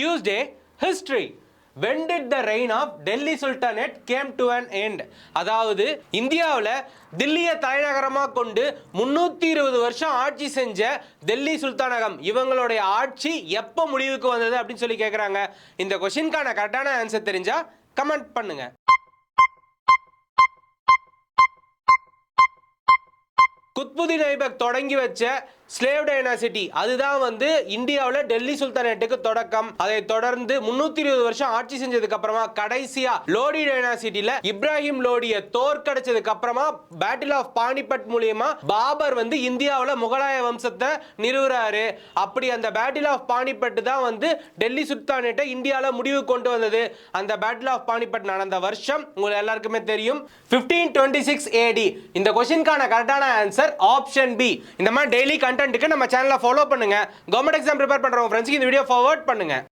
Tuesday, history. When did the reign of Delhi Sultanate came to an end? அதாவது இந்தியாவில் தில்லியை தலைநகரமாக கொண்டு 320 வருஷம் ஆட்சி செஞ்ச டெல்லி சுல்தானகம் இவங்களுடைய ஆட்சி எப்போ முடிவுக்கு வந்தது அப்படின்னு சொல்லி கேட்குறாங்க. இந்த கொஸ்டின்கான கரெக்டான ஆன்சர் தெரிஞ்சா கமெண்ட் பண்ணுங்க. குத்புதீன் ஐபக் தொடங்கி வச்ச ஸ்லேவ் டைனாசிட்டி அதுதான் வந்து இந்தியாவில் டெல்லி சுல்தானேட்டுக்கு தொடக்கம். அதை தொடர்ந்து 320 வருஷம் ஆட்சி செஞ்சதுக்கு அப்புறமா கடைசியா லோடி டைனாசிட்டில இப்ராஹிம் லோடியை தோற்கடிச்சதுக்கு அப்புறமா பேட்டில் ஆஃப் பானிபட் மூலியமா பாபர் வந்து இந்தியாவில் முகலாய வம்சத்தை நிறுவுறாரு. அப்படி அந்த பேட்டில் ஆஃப் பானிபட் தான் வந்து டெல்லி சுல்தானேட்டை இந்தியாவில் முடிவு கொண்டு வந்தது. அந்த பேட்டில் ஆஃப் பானிபட் நடந்த வருஷம் உங்களுக்கு எல்லாருக்குமே தெரியும் 1526 AD. இந்த கொஸ்டின்கான கரெக்டான ஆன்சர் ஆப்ஷன் பி. இந்த மாதிரி டெய்லி கண்டென்ட்க்கு நம்ம சேனலை ஃபாலோ பண்ணுங்க. கவர்மெண்ட் எக்ஸாம் ப்ரிப்பேர் பண்றவங்க ஃப்ரெண்ட்ஸ்க்கு இந்த வீடியோ ஃபார்வர்ட் பண்ணுங்க.